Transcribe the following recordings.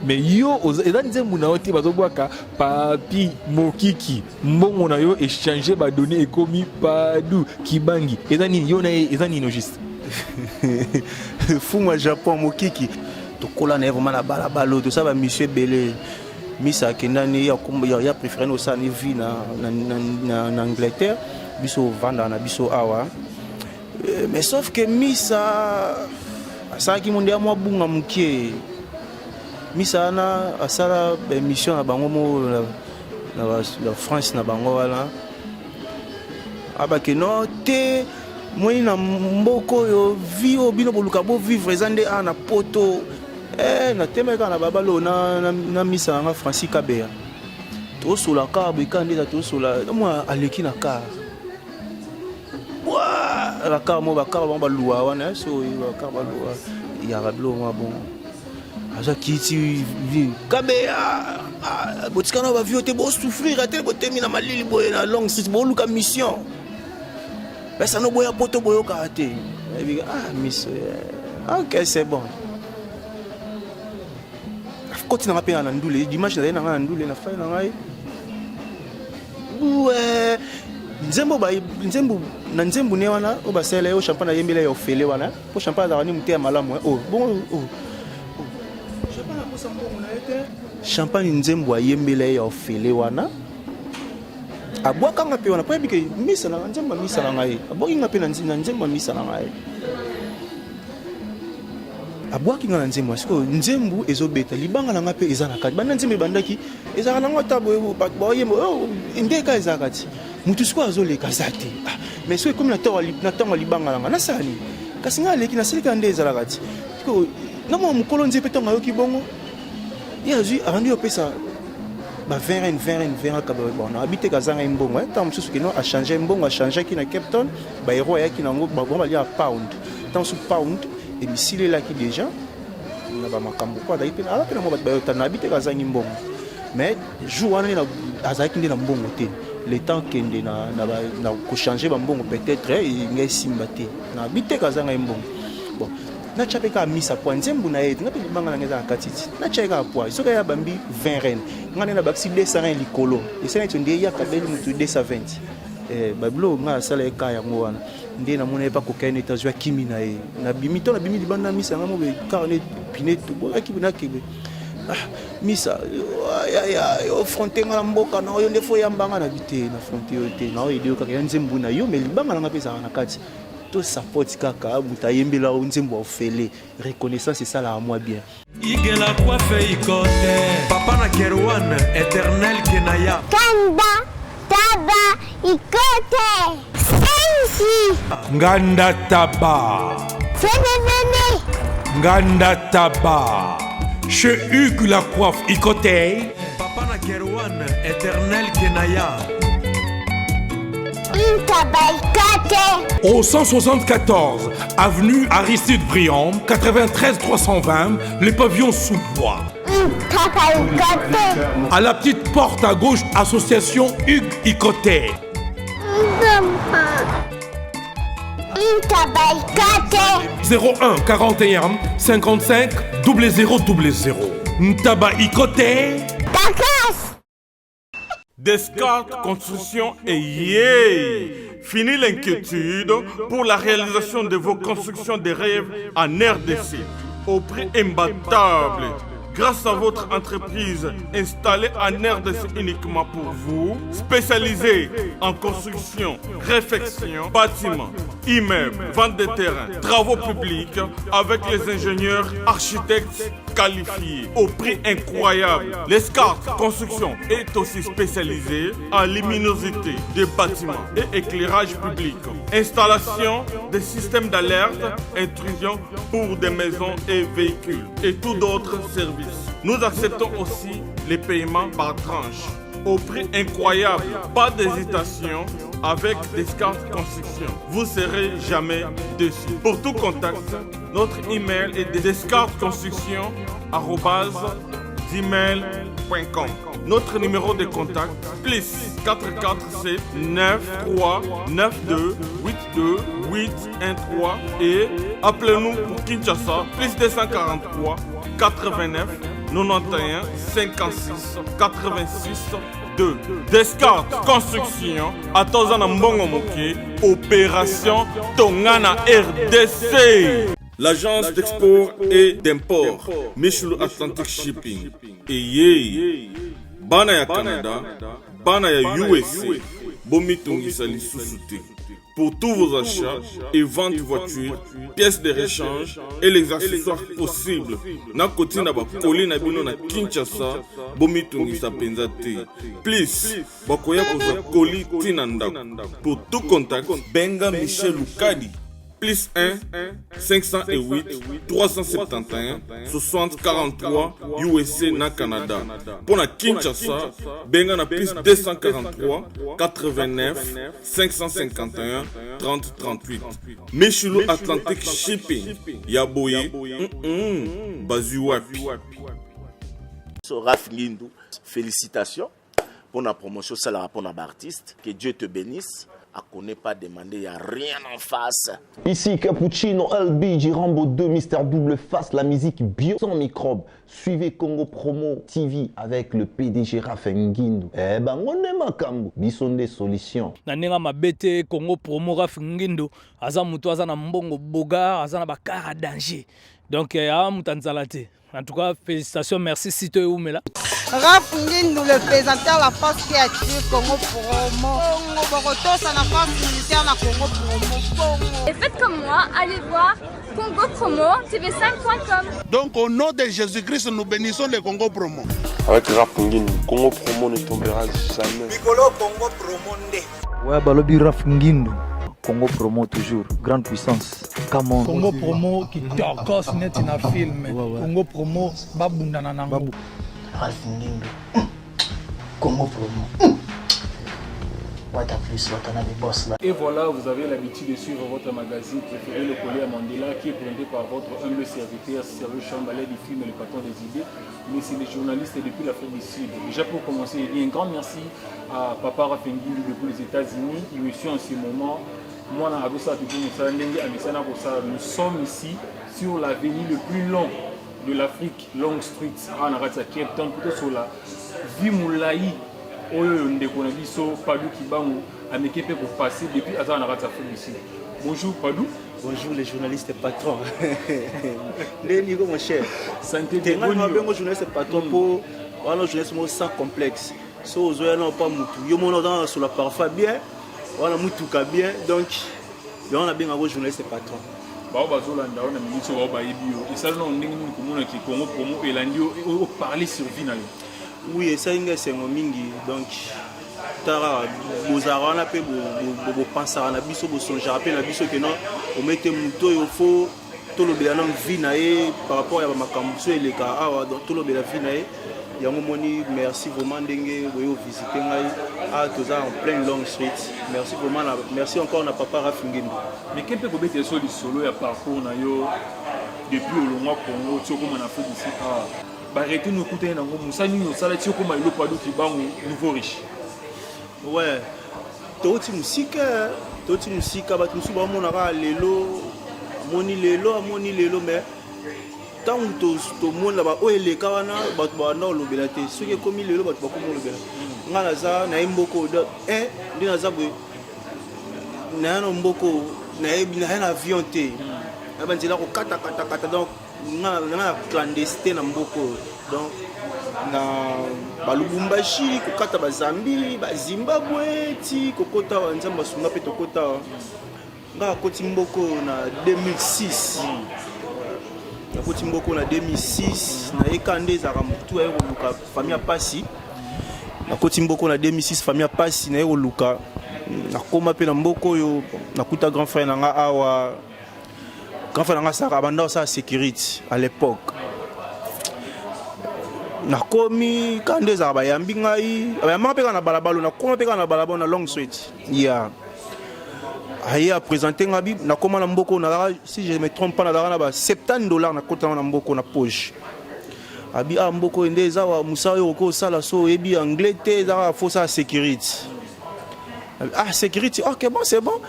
mais yo eza nzembo na yo te bazobwaka papi mokiki mbongo na yo échanger badonné ekomi padu kibangi eza nini yo na ye eza nini juste fuma Japon mokiki tokola na vraiment na balabalo to ça ba monsieur belé misa kendani ya préféré no ça ni vie na Angleterre biso vanda na biso awa mais sauf que misa ça qui monde ya mwa bunga mukie misa na asala émission na bango mo la France na bango wala abake no te moi na mboko yo vi obino boluka bo vivre ezande ana poto na temeka na babalo na misa nga Francis Kabea to sola ka bikande to sola moi aleki na car wa la car mo ba car ba luwa wana so ba car ba luwa ya rablo mo bon aza kiti Kabea botikana ba viote bo souffrir atel bo termina malili boye na long street bo luka mission mais ça no boya poto boyo karaté miss ok c'est bon continue à payer en andoulé dimanche na nga andoulé na fa na ngai ouais nzembo ne wana o basela yo champagne yembela yo fele wana po champagne za wani muté malamu bon champagne ko sambo na été champagne nzembo yembela yo fele wana abwaka ngapi wana po yebike misa na nzembo misa na ngai aboki ngapi na nzembo misa na ngai abwaki nga na nzembo siko nzembo ezobeta libanga na ngapi eza na kati bana nzembo bandaki eza na ngota boyo boyemo ndeka eza kati mutu siko azoleka zate mais siko comme na tango libanga na nga na sani kasi nga leki na silika nde eza kati siko na mo mukolo nzepe tonga yoki bongo ya zui arandi opesa ba 20 ka bon na habité kazanga imbongo tant mususu kino a changer mbongo a changer ki na Cape Town ba hero ya ki na ngo ba bomba lia pound tant su pound et misile là qui déjà na ba makambo kwa dai pena ala pena mo ba ta na habité kazanga imbongo mais jour wana na azaki ndi na mbongo te le temps kende na ko changer ba mbongo peut-être ngai simba te na habité kazanga imbongo bon na chapeka misa kwa nzembo na yetu ngapi libanga na ngeza katiti na cheka kwa soka ya bambi 20 reines ngane na baksi 200 reines likolo esena ito ndiye ya kabeli mutu 220 bablo nga sala eka ya ngwana ndiye na mona pa kokaine tazwa kimi na ye na bimito na bimi libanda misa ngamo be carnet pineto boka kibuna kibe misa ya yo fronte nga mboka na yo ndefo ya mbanga na bite na fronte yo te na yo idio ka ya nzembo na yo me libanga na ngapi za na kati to support kaka mutayembela nzembo ofele reconnaissance c'est ça là à moi bien igela kwa fe ikote papa na Kerwan éternel kenaya kanda taba ikote sensi nganda taba senenene nganda taba chez Hugues la coiffe ikote papa na Kerwan éternel kenaya Au 174 avenue Aristide Briand, 93 320, le pavillon sous bois. À la petite porte à gauche, association Hugues Ikoté. 01 41 55 0000. Ntaba Ikoté. Descartes Construction et yeah! Fini l'inquiétude pour la réalisation de vos constructions de rêves en RDC au prix imbattable. Grâce à votre entreprise installée en RDC uniquement pour vous, spécialisée en construction, réfection, bâtiments, immeubles, vente de terrains, travaux publics, avec les ingénieurs, architectes qualifiés au prix incroyable. L'escart Construction est aussi spécialisée en luminosité des bâtiments et éclairage public. Installation des systèmes d'alerte, intrusion pour des maisons et véhicules et tout d'autres services. Nous acceptons aussi les paiements par tranche au prix incroyable. Pas d'hésitation avec Descartes Construction. Vous ne serez jamais déçus. Pour tout contact, notre email est descartesconstruction@gmail.com. Notre numéro de contact plus 447 93 92 82 813 et appelez-nous pour Kinshasa plus 243 89 91 56 86 2. Descartes Construction, Atozana Mbongo Moké, Opération Tongana RDC. L'agence d'export et d'import, Michel Atlantic Shipping. Et Bana ya Canada, Bana ya USA, Bomitongi Sali Sousouté. Pour tous vos achats et ventes de voitures, pièces de rechange et les accessoires possibles. Na koti na ba koli na bino na Kinshasa, Bomitongi sa penzate. Please, bakoya koza koli tinanda. Pour tout contact, Benga Michel Lukadi. Plus 1 508 371 60 43 USA na Canada. Pour la Kinshasa, Benga na plus 243 89 551 30 38. Michelo Atlantic Shipping. Yaboye. Bazuwapi. Raph Ngindou, félicitations pour la promotion, c'est la rapport d'artiste. Que Dieu te bénisse. À qu'on n'ait pas demandé, il n'y a rien en face. Ici Cappuccino, LBG, Rambo 2, Mister Double Face, la musique bio sans microbes. Suivez Congo Promo TV avec le PDG Raph Ngindou. Eh ben, on est makambo, bison des solutions. Nanenga mabete Congo Promo Raph Ngindou, aza mutu aza na mbongo boga, aza na bakara danger. Donc, mutanzalate. En tout cas, félicitations, merci Sito Oumela. Raph Ngindou, le présentateur de la force créative Congo Promo. Ça la force militaire de Congo Promo. Et faites comme moi, allez voir Congo Promo, tv5.com. Donc au nom de Jésus-Christ, nous bénissons le Congo Promo. Avec Raph Ngindou, Congo Promo ne tombera jamais. Piccolo Congo Promo ndé. Ouais, balobi Raph Ngindou. Congo Promo toujours, grande puissance. Come on. Congo Promo qui torcos net in a film. Congo Promo babundana nango. Raph Ngindou. Congo Promo. Et voilà, vous avez l'habitude de suivre votre magazine préféré, le Collier à Mandela, qui est présenté par votre humble serviteur, Serge Chambalet du film Le Patron des idées, mais c'est des journalistes depuis l'Afrique du Sud. Déjà pour commencer, je dis un grand merci à Papa Raph Ngindou depuis les États-Unis. Il me suit en ce moment. Moi, nous sommes ici sur l'avenue le plus long de l'Afrique, Long Street, à Cape Town, plutôt sur la Vimoulaï. Padou Kibango a méqué pour passer depuis Azan Arata ici. Bonjour Padou. Bonjour les journalistes et patrons. Les niveaux mon cher. Santé de bon niveau. Bonjour journalistes et patrons pour voilà journalistes sans complexe. So ozoya non pas mutu. Yo mono dans sur la parfois bien. Voilà mutuka bien donc on a bien un journaliste et patron. Ba bazolanda on a minute ba ba yebio. Et ça non ndingi ni komona ki Congo Promo et landio parler sur vie na yo. Oui, et ça c'est mon mingi donc tara bozara na pe bo pensara na biso bo sonja rappel na biso que non on mette muto il faut tout le bien vie na par rapport à makambo so eleka awa donc tout le bien vie na yango moni merci vraiment ndenge boyo visiter ngai a toza en plein Long Street. Merci vraiment merci encore na papa Raph Ngindou. Mais quel peut bete so li solo ya parcours na yo depuis au long Congo tsoko mana fait ici arrêtez nous écouter dans mon sani nous ça là tu comme le Padou Kibango nouveau riche. Ouais. Toti musique ba tu suba mona ka lelo moni lelo mais tant to mona ba o ele ka wana ba ba na lobela te ce qui comme lelo ba ba comme lobela ngala za na imboko ndina za bwe na no mboko na avion te na banzela ko kata donc na clandestin na mboko donc na balubumbashi kokata bazambi bazimbabwe ti kokota nzamba sunga pe tokota nga koti mboko na 2006 na koti mboko na 2006 na ekande za ramutu ya luka famille pasi na koti mboko na 2006 famille pasi na luka na koma pe na mboko yo na kuta grand frère na nga awa quand on a ça abandon ça sécurité à l'époque na komi quand des abayambi ngai abayamba pe kana balabalo na koma pe kana balabalo na Long Street ya aya présenter ngabi na koma na mboko na si je me trompe pas na ba $70 na kota na mboko na poche abi a mboko ndeza wa musayo ko sala so ebi anglais te za faut ça sécurité sécurité OK bon c'est bon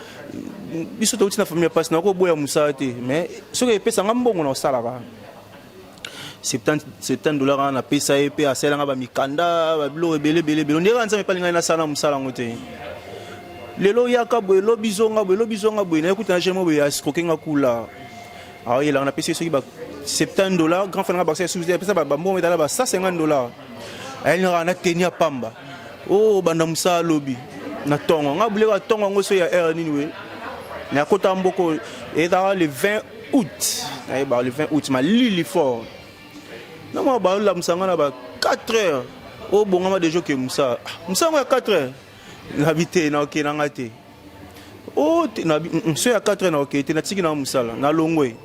biso to uti na famille passe na ko boya musate mais soki epesa nga mbongo na osala ka $70 na pesa ye pe asalanga ba mikanda ba bilo ebele on dirait nzambe palinga na sana musala ngote lelo yaka boye lo bizonga boye na ekuta na jemo boye astrokenga kula ah il a pesa soki ba $70 grand frère na bakse sous pesa ba mbongo etala ba $150 elle na tenia pamba oh banda musala lobi na tongo nga bule ka tongo ngo so ya nini we na kota mboko etala le 20 août le 20 août ma lili fort na moi ba la musanga na ba 4 heures au bongama déjà que musanga ya 4 heures na bité na ok na ngate oh na so ya 4 heures na ok te na tiki na musala na longwe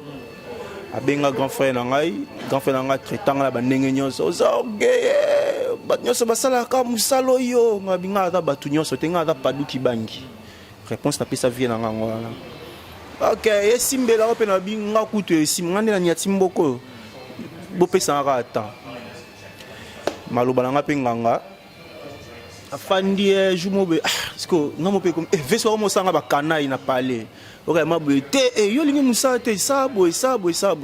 abenga grand frère na nga traitant na ba ndenge nyonso ozogeye ba nyonso basala ka musalo yo ngabinga ata batu nyonso te nga ata paduki bangi réponse na pesa vie na nga ngwana. Ok, esimbela ope na binga kutu esimngande na nyati mboko bopesa nga ata maloba na nga pe nganga afandi jumobe siko ngamo pe comme veso mo sanga ba kanai na pale ok mabwe te yo lingi musala te sabo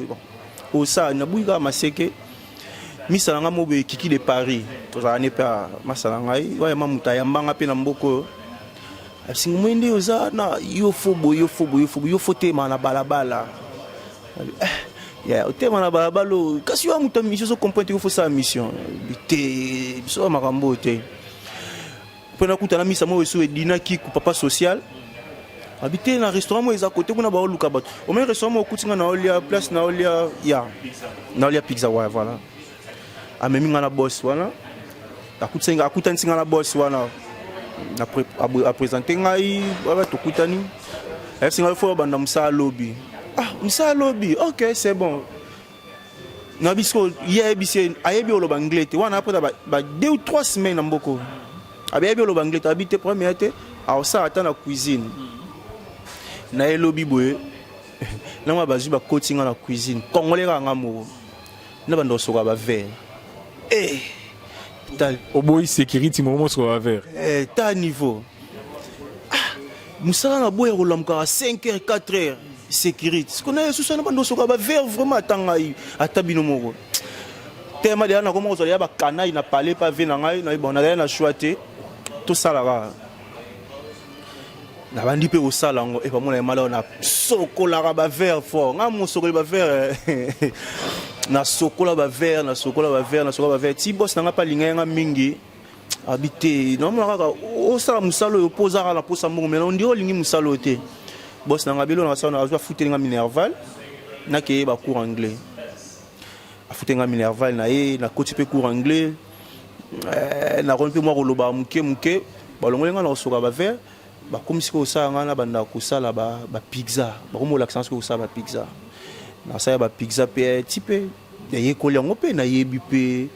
bon o sa na buika maseke misala nga mobe kiki de Paris to za ne pa masala ngai wa mamuta yambanga pe na mboko singumwende oza na yo fobo te mana balabala ya otema na balabala kasi yo muta mission so comprendre ko fo sa mission bité biso makambo te pona kutana misa mo so edina ki ku papa social habité na restaurant mo eza côté kuna ba luka bato au même restaurant mo kutinga na olia place na olia ya na olia pizza wa voilà amemi ngana boss wana akutansinga na boss wana a présenté ngai baba tokutani singa fo banda musala lobby ok c'est bon na biso yebisi ayebi oloba anglais te wana après ba 2 ou 3 semaines na mboko ayebi oloba anglais te habité premier te a ça ata na cuisine na lobby boye na ma bazu ba coaching na cuisine congolais ka ngamo na bando soka ba verre au boy sécurité moment sur la verre ta niveau musala na boye rolamka 5h 4h sécurité ce qu'on a sous ça na bando soka ba verre vraiment tangai atabino moko tema de na komo zo ya ba kanai na parler pas ve na ngai na bon na choité tout ça là na bandi pe au salango et pas mon mala na sokola ba verre fort ngamo sokola ba verre na sokola ba verre ti boss na nga pa linga mingi habité non mona kaka o sala musalo yo posara la posa mbongo mais on dit o lingi musalo te boss na nga belo na sala na azwa futelinga minerval na ke ba cours anglais a futelinga minerval na ye na koti pe cours anglais na rompe moi roloba muke balongolenga na sokola ba verre ba comme si ko sala na banda ko sala ba pizza ba comme l'accent ko sala ba pizza na ça ba pizza pe type ye kolango pe na yebi pe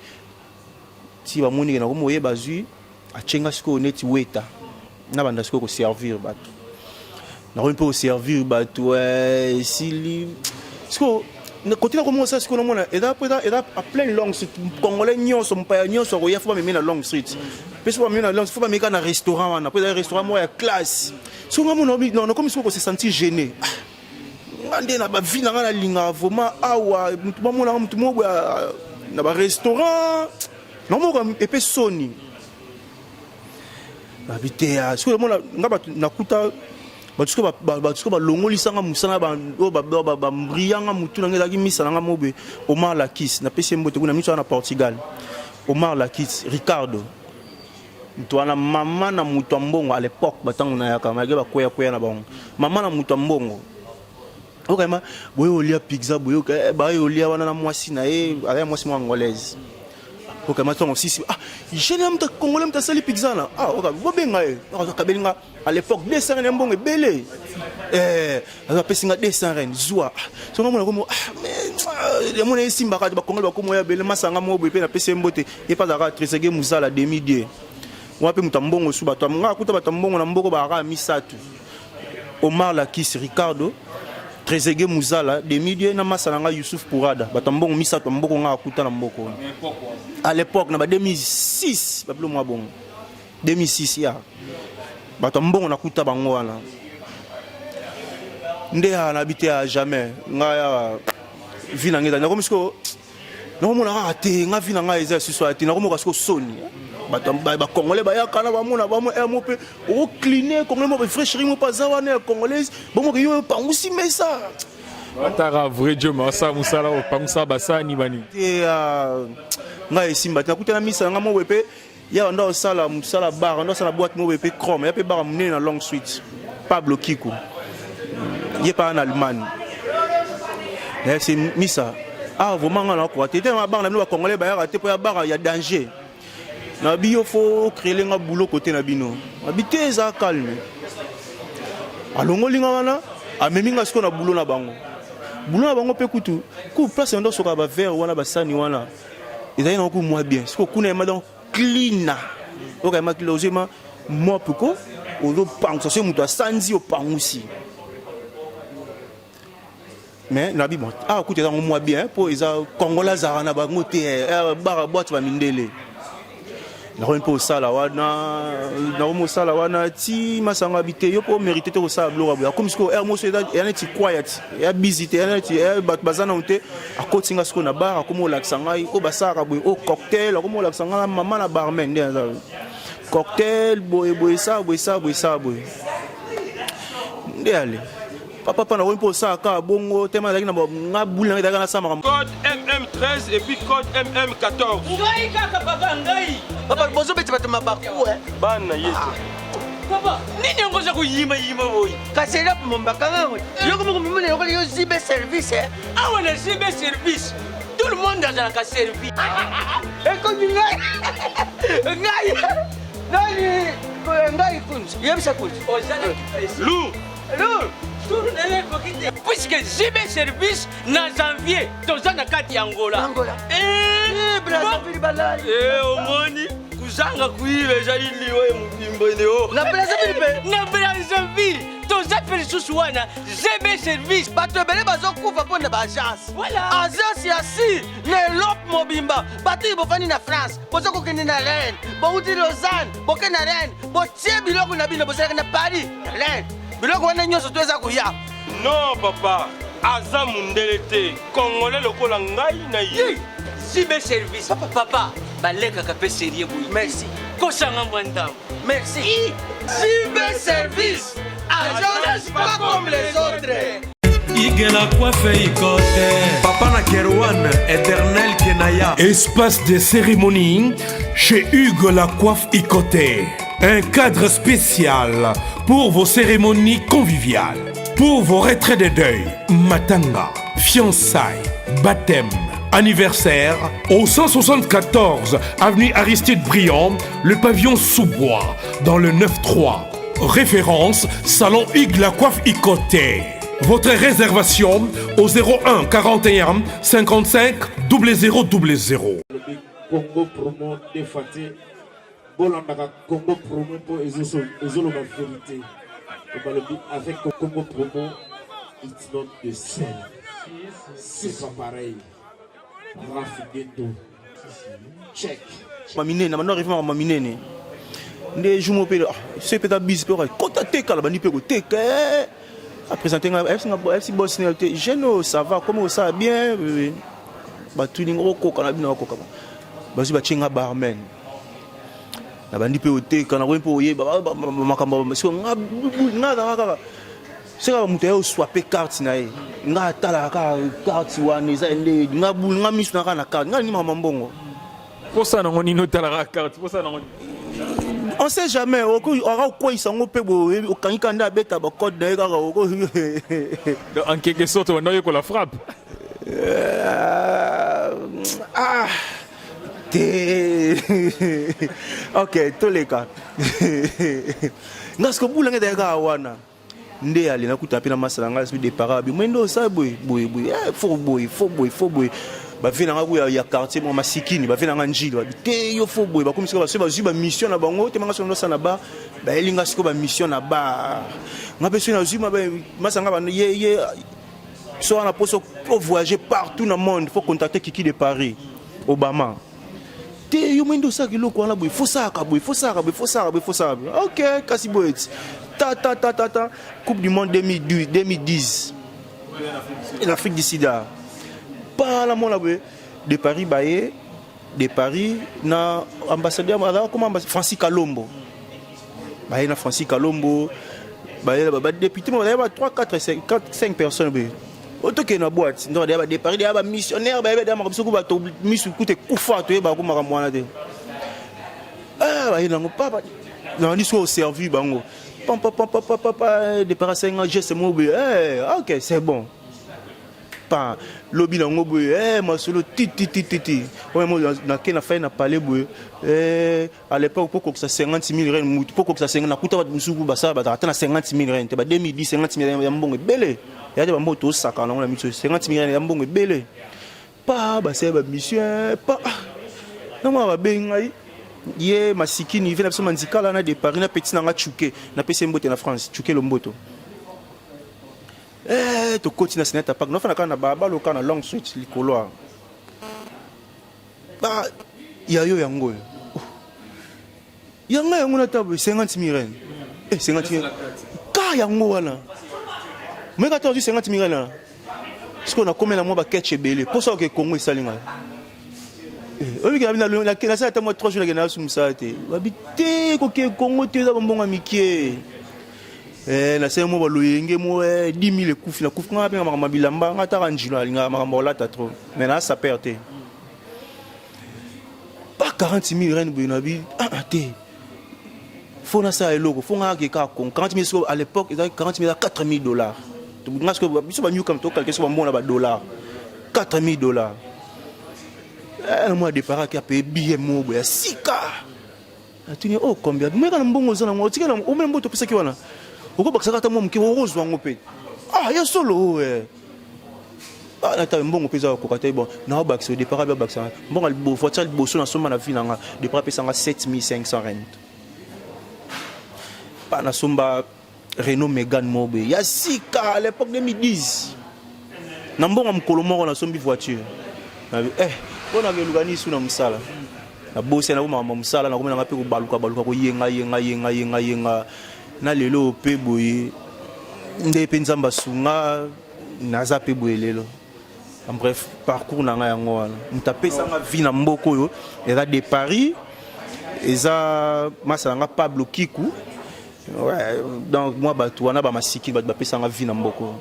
ti ba moni na ko moye bazui a chenga siko neti weta na banda siko ko servir bato na ko pe servir bato sili siko na continue comme ça siko na mona et après a plein long street congolais nyonso mpa nyonso ko ya fo ba me na long street pe so ba me na long fo ba me na restaurant wana pe restaurant mo ya classe so ngamo non comme siko ko se sentir gêné ande na ba vie na linga vraiment awa mutu ba mona mutu mo na ba restaurant non mo epé soni habité à ce que mona ngaba nakuta batuko ba longolisa nga musana ba mbrianga mutu na ngela ki misa nga mobe Omar Lakis na pese mbote kuna miso na Portugal Omar Lakis Ricardo mutu ana mama na mutu mbongo à l'époque batango na yaka mage ba koya na bango mama na mutu mbongo ok ma boye olia pizza boye ba olia wana na mwasi na ye avec mwasi mo angolaise ok ma tongo sisi je n'aime ta congolais ta sali pizza na ok bo benga e ka belinga à l'époque 200 ren mbongo belé aka pesinga 200 ren zwa so ngomona komo mais mona simba ka ba congolais ba komo ya belé masanga mo boye pe na pese mbote e pas aka tresege muzala demi-die wape mutambongo suba to nga kuta batambongo na mboko ba aka misatu Omar Lakis Ricardo Trezege Muzala demi-die na masalanga Youssouf Pourada batambongo misato mboko nga akuta na mboko à l'époque na ba 2006 ba mwa bongo 2006 ya batambongo na kuta bango wana nde ha na habité à jamais nga ya vina ngeza na comme siko nakomona ate nga vi na nga eza susu ate nakomoka siko soni ba congolais ba yakana ba mona ba mo pe o cleaner congolais mo fraîcherie mo pas zawana congolais bon mo yo pangusi mesa atara vrai Dieu masa musala o pangusa basani bani te nga esimba ta kutana misa nga mo pe ya ndo sala musala bar ndo sala boîte mo pe chrome ya pe bar mne na long suite Pablo Kiko ye pas en Allemagne là c'est misa vraiment nga na ko te ma bar na no congolais ba ya te po ya bar ya danger na bio faut créer nga boulot côté na bino habiter za calme alongolinga wana ameminga siko na boulot na bango pe kutu ku place ndo soka ba verre wana ba sani wana ezali na ko moi bien siko kuna ma donc clean oka ma closement moi poko ozo pango so muto sanzi o pangusi mais na bi bon kutu za moi bien po eza kongola za na bango te bara boîte ba mindele na ko sala wana ti masanga habité yo po mériter to sala blora bo comme siko mo so ya neti quiet ya busy te ya neti bazana unte akotinga siko na bar akomo laksanga o basara bo o cocktail akomo laksanga mama na barman ndia cocktail boy ça ndele papa na ko sala ka bongo tema zaki na nga bula ngaka na sama code MM13 et puis code MM14 ngai kaka papa ngai papa bozo beti batama baku bana yetu papa nini ngoza kuyima boy kasela mombaka ngwe yoko mo mimene yoko yo zibe service awa na zibe service tout le monde a la service e ko ngai ngai kunzi yebisa kunzi Lou puisque zibe service na janvier tozana kati ya Angola Brazzaville balai omoni kuzanga kuive jaliliwe mubimboneo na Brazzaville tozapeli susu wana zibe service bato ebele bazokufa mpo na baagence agence ya si na elope mobimba bato oyo bofandi na France bozokokende na Rennes bouti Lausanne boke na Rennes botie biloko na bino bosalaka na Paris Rennes biloko wana nyonso to eza koya non papa aza mundele te congolais lokola ngai na ye zibe service papa balekaka pe sérieux boy merci kosanga mwandamo merci zibe service agence pas comme les autres Igela coiffe ikote Papa na Kerouan éternel Kenaya. Espace de cérémonie chez Hugues la coiffe Ikoté. Un cadre spécial pour vos cérémonies conviviales, pour vos retraits de deuil, matanga, fiançailles, baptême, anniversaire. Au 174 avenue Aristide Briand, le pavillon Sous-Bois, dans le 9-3. Référence Salon Hugues la coiffe Ikoté. Votre réservation au 01 41 55 0000. Congo promo défaté. Bolandaka Congo promo pour ezolo ma vérité. Avec Congo promo, it's not the same. C'est pas pareil. Rafigeto. Check. Mamine, na mano arrivé à mamine. Ndé jumo pe, c'est peut-être bis pe kota teka la bani pe ko teka. À présenter un FC Bosnie, Geno, ça va, comment ça va bien? Bah, tout le monde, on a bien au coca. Bah, je vais barman. La bande peut ôter, quand on a un peu oué, bah, parce qu'on a c'est quand on a swappé carte, on a tala carte, on a mis sur la carte, on a mis maman bongo. Pour ça, on a une autre carte, pour ça, on sait jamais au quoi ils sont au pebo au kanikanda beta ba code na eka en quelque sorte on a eu la frappe ok tous les cas ngasko bulanga daga wana ndé ali na kuta pina masala ngasi de parabi mwendo sa boy faux boy ba vina nga ya quartier mo masikini ba vina nga njili ba te yo fo boy ba komisi ba se ba zuba mission na bango te manga sondo sana ba ba elinga siko ba mission na ba nga peso na zuma ba masanga ba ye so on a pour voyager partout dans le monde faut contacter Kiki de Paris Obama te yo mwendo sa kilo ko na boy faut ça ok kasi boy ta Coupe du monde 2010 en Afrique du Sud. Pas la mon de Paris baye de Paris na ambassadeur comment Francis Kalombo baye na Francis Kalombo baye ba député baye ba 3 4 5 personnes be otoke na boîte ndo de Paris de missionnaire baye da mabiso ko ba to misu kute kufa to ba ko mara mwana de baye na papa na ni so servi bango papa de Paris 5 ans geste mo be OK c'est bon pas lobby na ngobo moi solo titi ouais moi na kena fait na parler boy à l'époque pour que ça 50 000 rand pour que ça 50 na kuta ba musuku ba ça ba ta 50 000 rand ba 2010 50 000 rand ya mbongo belé ya de ba moto saka na 50 000 rand ya mbongo belé pas ba c'est ba mission pas non ma ba bengai ye masikini vient absolument ndikala na de Paris na petit na nga chuke na pese mbote na France chuke lomboto to continue na pas no fana kana ba loka na long switch likolo ba ya yo yango yanga yango na table 50 000 rand 50 000 ka yango wana mais ka to 50 000 rand ce qu'on a comme la mo ba ketche belé pour ça que Congo isalinga obi ka na ça tamo 3 jours na sumsa te babité ko ke Congo te za bombonga mikie na se mo baloyenge mo 10 000 kufi na kufi nga pe ngama bilamba nga ta ranjilo alinga makambo la ta trop mais na ça perte pas 40 000 rand bo na bi te faut na ça eloko faut nga ke ka kon 40 000 à l'époque ils avaient 40 000 à 4 000 $. To nga ce que biso ba new comme to calculer sur bon na ba $, 4 000 $. Moi départ qui a payé billet mo bo ya sika atuni combien mais kana mbongo zana ngo tikela o membo to pesa ki wana uko bakisaka ta momu ki orozwa ngope ya solo na ta mbongo pesa ko kata bon na bakisa départ ba bakisa mbongo bo voiture boso na soma na vie na nga départ pesa nga 7500 rand pa na somba Renault Mégane mobe ya sika à l'époque 2010 na mbongo mkolo moko na sombi voiture bona ke lugani suna musala na bosse na mama musala na komena ngape ko baluka ko yenga na lelo pe boye nde pe nzamba sunga naza pe boye lelo en bref parcours na nga yango wana mutapesa nga vie na mboko yo eza de Paris eza masala nga Pablo Kiku donc moi batu wana ba masiki batu bapesa nga vie na mboko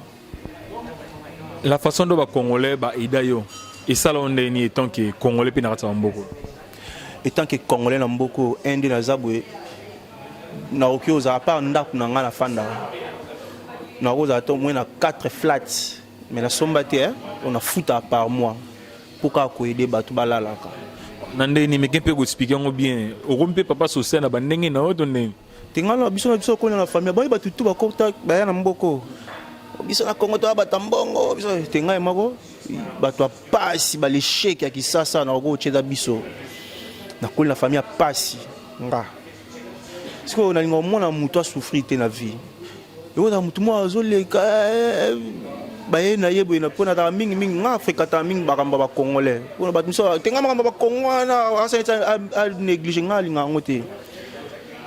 la façon dont ba congolais ba idayo et ça là on est ni tant que congolais pe na kata mboko étant que congolais na mboko indi na zabwe na okioza part ndaku na nga na fanda na oza to moins 4 flats mais la sombate on a fouta par mois pour ka ko aider batu balalaka nande ni meke pe ko expliquer ngo bien o rompe papa social na bandenge na oto ndenge tingala biso ko na famille ba batu tu ba konta ba na mboko biso na Congo to ba tambongo biso tinga mako batu pasi ba les chèques ya kisasa na ko cheza biso na ko la famille pasi nga siko on a lingo mona mutu a souffrir te na vie yo na mutu mo azoleka baye na yebo na pona ta mingi nga Afrika ta mingi bakamba ba congolais pona ba miso tenga makamba ba kongwana asa a négliger nga linga ngote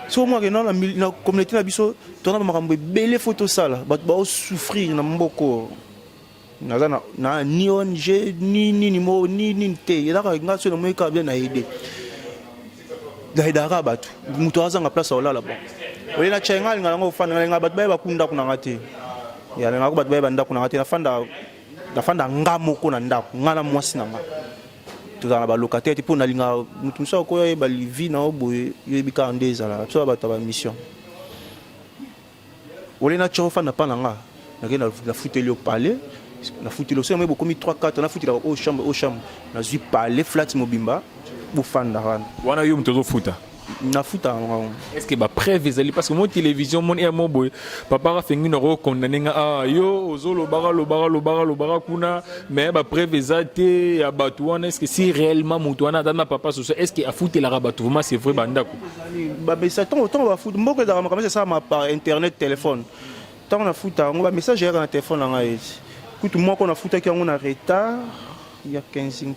so moi que na communauté na biso tona ba makambo belé photo sala ba souffrir na mboko na ni ONG ni mo ni te ya ka nga so na mo ka bien na aider daidara batu mutu azanga place olala bon oyena chenga linga ngo fanda nga batu ba kunda kuna ngati ya nga ko batu ba ndako na ngati na fanda ngamoko na ndako ngana mwasi na nga tuzana ba locataire pour na linga mutu mso ko ba livi na oboye yebika ndeza la so ba ta mission olena chofa na pa na nga na futeli au palais na futeli so me bokomi 3 4 na futeli au chambre na zui palais flat mobimba bufanda wana yo mtozo futa na futa est-ce que ba preuve ezali parce que mon télévision mon mo boy papa ra fengi no condamné nga yo ozolo bara kuna mais ba preuve ezate ya batu wana est-ce que si réellement mutu wana dama papa so est-ce que a futa la batu vraiment c'est vrai bandako ba mais ça ton va futa mboko za comme ça par internet téléphone tant na futa on va messager na téléphone nga eti kutu moko na futa ki on a retard il y a 15 ans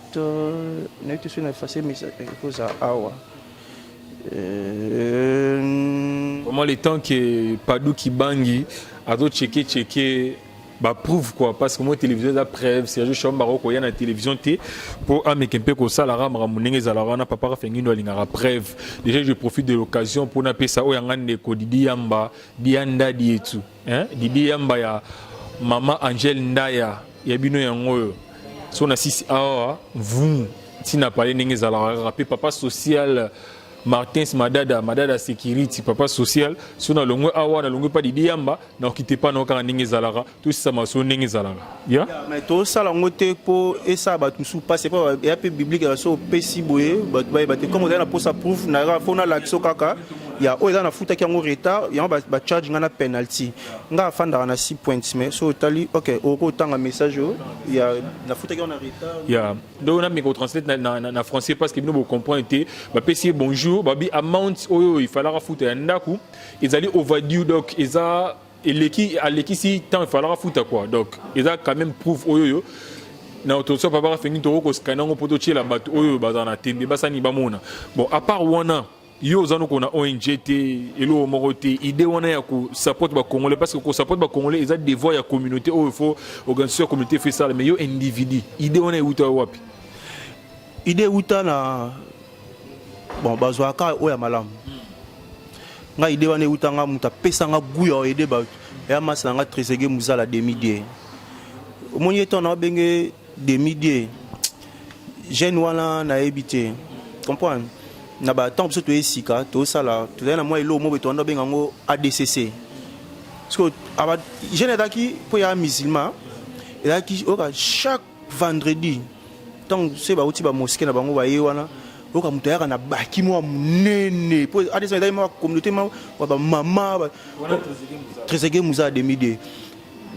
on a été sur une effacé message cause à awa comment les temps que Padou Kibangi a d'autres checker bah prouve quoi parce que moi télévision la preuve Serge Chamba ko ya na télévision té pour amekempe ko ça la ramra munenge za la wana papa Rafengindo alingara preuve déjà je profite de l'occasion pour na pesa o yanga ndeko Didi Yamba dianda dietu hein Didi Yamba ya mama Angel Ndaya ya bino yango so na sisi awa vous tina parler ndenge za la rapper papa social Martins Madada Security papa social so na longwe awa na longwe pas Didi Yamba na okite pas na okanga ndenge zalara tout ça maso ndenge zalara ya mais to sala ngote po esa ba tusu passer pas ya pe biblique so pesi boye ba te comme on a pour ça proof na fona l'action kaka ya o eza na futa ki yango retard ya ba charge ngana penalty nga fanda na 6 points mais so tali OK oko tanga message ya na futa ki on a retard ya donc na micro translate na français parce que bino bo comprendre te ba pesi bonjour babi amount oyo il fallait futa ya ndaku ezali overdue donc eza eleki si temps il fallait futa quoi donc eza quand même proof oyo na autoso papa Rafengindo to ko scanner ngo poto chela bato oyo bazana tembe basani bamona bon à part wana yo zano kona ONG te elo morote idée wana ya ko support ba congolais parce que ko support ba congolais ils a devoir ya communauté il faut organiser communauté fait ça mais yo individu idée wana uta wapi idée uta na bon bazwa ka o ya malamu nga idée wana uta nga muta pesa nga guya aider ba ya masa nga Trésege Muzala demi-die omoni eto na benge demi-die jeune wana na ebité comprendre na ba temps so to esika to sala to na moi elo mo beto ndo benga ngo ADCC parce que aba jeune daki po ya musulman et daki oka chaque vendredi tant c'est ba uti ba mosquée na bango ba yewana oka mutaya na baki mo munene po ADCC dai ma communauté ma ba mama ba Trésege Muzala demi-die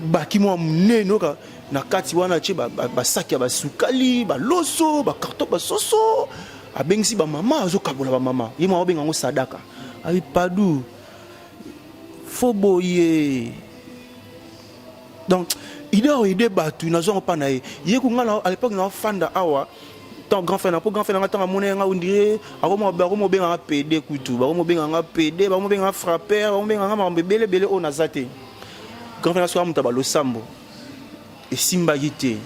baki mo munene oka na kati wana che ba saki ba sukali ba loso ba carton ba soso abengisi ba mama azokabola ba mama yema obenga ngo sadaka abi padu foboye donc il a aidé batu nazo pas na ye ko ngala à l'époque na fanda awa tant grand frère na pour grand frère na tant monnaie nga ondire ako mo benga PD kutu ba mo benga nga PD ba mo benga frapper ba mo benga nga mambebele bele o nazate grand frère so amuta ba losambo e simba yite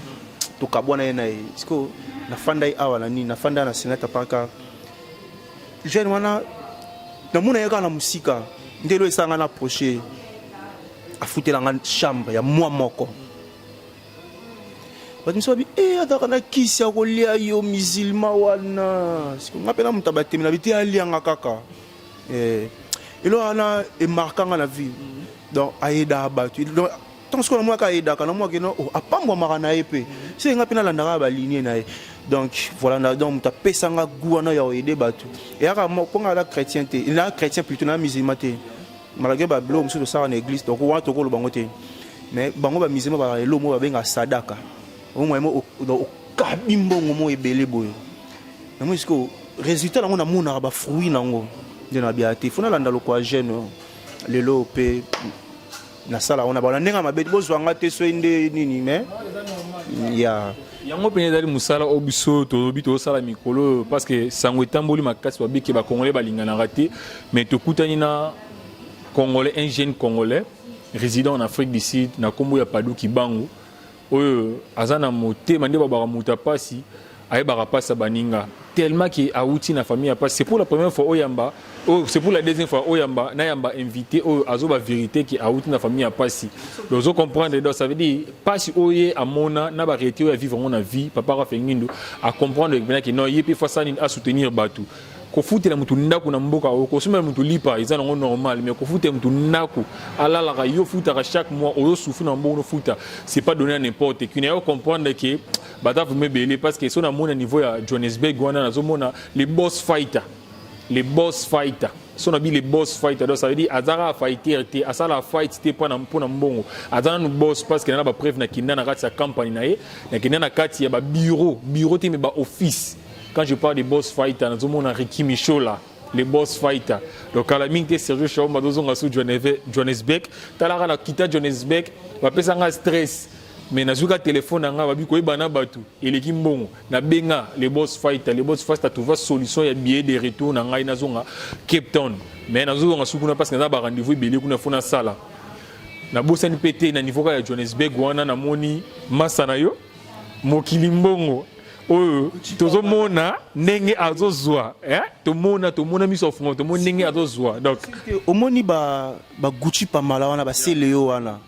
to kabwana yena e siko na fanda awa na ni na fanda na senata paka jeune wana na muna yaka na musika ndelo esanga na proche afutela nga chambre ya moi moko bati msobi ataka na kisi ya kolia yo musulman wana siko ngapena mutabate na biti alianga kaka elo ana e marquanga na vie donc aida batu donc tant ce qu'on a moi kaida kana moi que non apambo makana epe c'est ngapena landaka ba ligne na donc voilà donc ta pesanga guana ya aider batu et aka mo ponga la chrétienté il a chrétien plutôt na musulman té malgré ba blo monsieur de ça en église donc on to ko lo bango té mais bango ba musulman ba elo mo ba benga sadaka au moins mo do kabimbongo mo ebele boyo na mo siko résultat na ngona mona ba fruit nango de na biaté fona landa lo kwa jeune lelo pe na sala on a ba ndenga mabeti bozwanga te so inde nini mais ya yango pene dali musala obiso to bito sala mikolo parce que sango etamboli makasi ba biki ba congolais balingana raté mais to kutani na congolais un jeune congolais résident en Afrique du Sud na kombo ya Padou Kibango oyo azana moté mande ba muta pasi aye ba pasa baninga tellement que auti na famille a pas c'est pour la première fois oyamba c'est pour la deuxième fois oyamba na yamba invité azoba vérité qui auti na famille a pas si donc vous comprendre donc ça veut dire pas si oye amona na ba réalité à vivre na vie papa Rafengindo à comprendre que non yepi fa ça à soutenir batu ko futela mutu ndaku na mboka ko suma mutu lipa izana ngo normal mais ko futela mutu ndaku ala la yo futa chaque mois o souffre na mboka no futa c'est pas donné à n'importe qui ne comprendre que bata vous me belé parce que son à mon niveau ya Johannesburg wana na zomona les boss fighter son abi les boss fighter donc ça veut dire azara fighter te asala fight te pas na mpona mbongo azana no boss parce que na ba preuve na kinda na kati ya campagne na ye na kinda na kati ya ba bureau te me ba office. Quand je parle des boss fighters, nous avons Ricky Michola, les boss fighters. Donc, à la minute, Serge Chamba, nous avons Johannesburg. Talara na kita Johannesburg, va pesa un stress. Mais nous avons un téléphone, nous avons un bana batu. Et les kimbongo, na benga les boss fighters. Les boss fighters, tu vois solution, il y a billet de retour, nous avons Cape Town. Mais nous avons un soukuna parce que nous avons rendez-vous, billet qu'on a fait dans la salle. na bosani pété na niveau ya Johannesburg wana na moni masa na yo mokili mbongo oyo tozomona ndenge azozwa tomona miso fongo tomona ndenge azozwa donc omoni ba Gucci pa mala wana ba Seleo wana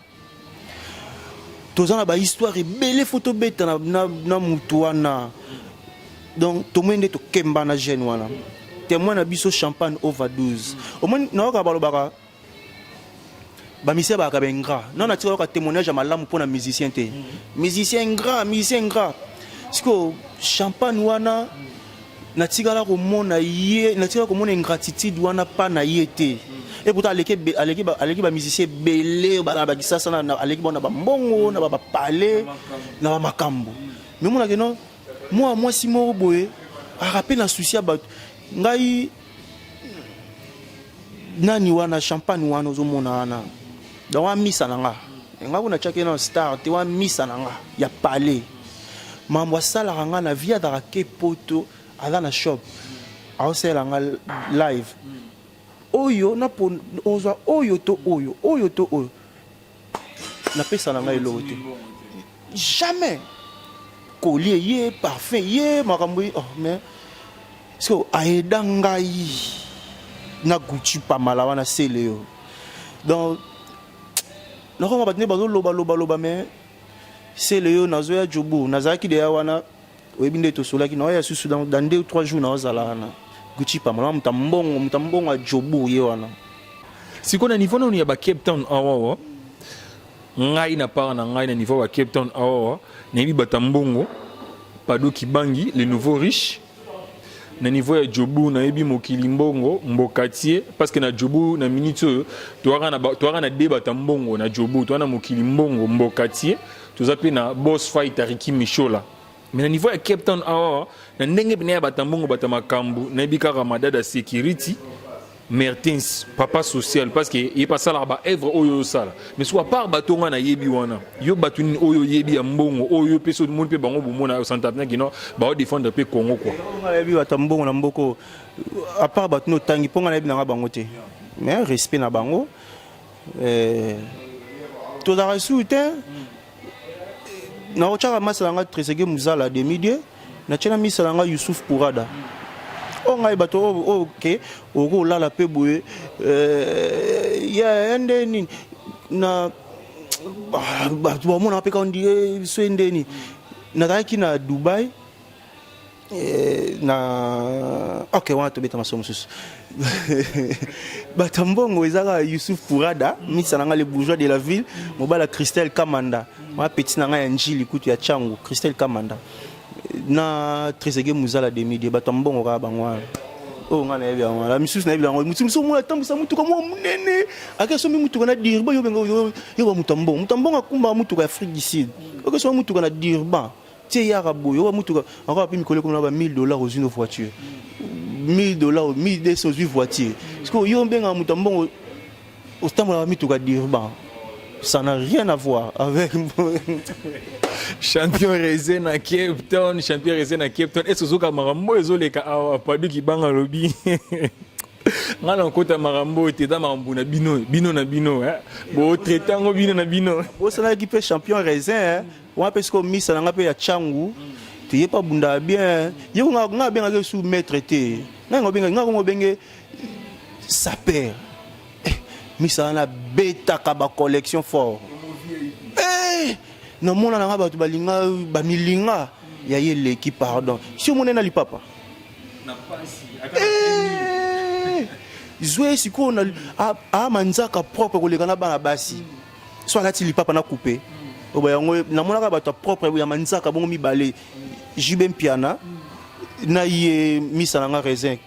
tozana ba histoire ebele photo beta na mutu wana donc tomende to kemba na jeune wana témoin na biso champagne overdose omoni na ka balobaka ba misia ba ka bengra non na tiko ka témoignage malamu pour na musicien te musicien gras siko champagne wana na tigala ko mona ingratitude wana pa na yete et pourtant aleki ba musicien belé ba ba kisasa na aleki bona ba mbongo na ba parler na ba makambo mais mona que non moi si mo boye a rappel na souci ba ngai nani wana champagne wana ozomona wana donc wa misa nanga nga kuna chake na star te wa misa nanga ya parler mambo sala nga na via da ke poto ala na shop aosela nga live oyo na po ozwa oyo to na pesa na nga elote jamais collier ye parfum ye makambo mais so aida ngai na Gucci pa malawa na Seleo donc nako batne bazo loba mais Seleo nazo ya jobu nazaki de wana webinde to solaki na ya susu dans 2 ou 3 jours na ozala na Gucci pa malawa mutambongo a jobu ye wana siko na niveau na ya ba Cape Town awa ngai na part na ngai na niveau wa Cape Town awa na bi batambongo Pado Kibangi les nouveaux riches na niveau ya jobu na ebi mokili mbongo mbokatier parce que na jobu na minute toaka na débat tambongo na jobu toana mokili mbongo mbokatier tozape na boss fight Ricky Michola mais na niveau ya Cape Town awa na ndenge bina ya batambongo batamakambu na ebi kaka madada security Mertens papa social parce que il pas ça là ba œuvre oyo sala mais soit par batonga na yebi wana yo batuni oyo yebi ya mbongo oyo peso monde pe bango bomona Santa Pena kino ba défendre pe Congo quoi nga yebi batambongo na mboko à part batuno tangi ponga na yebi na bango te mais respect na bango to da resultat na ochaka masala nga Tresege Muzala de midi na chena misala nga Youssouf Pourada ngai bato OK oko lala pe boye ya ndeni na bato ba mona pe ka ndi so ndeni na taki na Dubai na OK wana to beta masomo susu batambongo ezaka Youssouf Pourada misa nanga les bourgeois de la ville mobala Christelle Kamanda ma petit nanga ya njili kutu ya changu Christelle Kamanda na Tresege Muzala de midi batambongo ka bangwa ngana yebi ngala la misusu na yebi ngala mutso mo atambusa mutu ka mo munene akaso mi mutu kana dirba yo bengo yo mutambongo akumba mutu ka Afrique du Sud okaso mutu kana dirba tie ya rabo yo mutu ka encore puis mikole comme na $1000 aux une voiture $1000 1208 voitures parce que yo benga mutambongo ostambola mutu ka dirba ça n'a rien à voir avec champion Rezé na Cape Town est-ce que ka marambo ezoleka awa Pado Kibanga lobi ngana kota marambo te da marambo na bino bo traitango bino na bino bo sala équipe champion Rezé wa parce que misa nga pe ya changu te yepa bunda bien yo nga bien nga sous maître te nga benga sa père misa na beta ka ba collection fort na mona na ba balinga ba milinga ya yele qui pardon si on na lipapa na pasi zoe siko na a manzaka propre ko lekana bana basi so alati lipapa na couper oba yango na mona ka ba propre ya manzaka bongo mibale jibem piana na ye misa na Rezé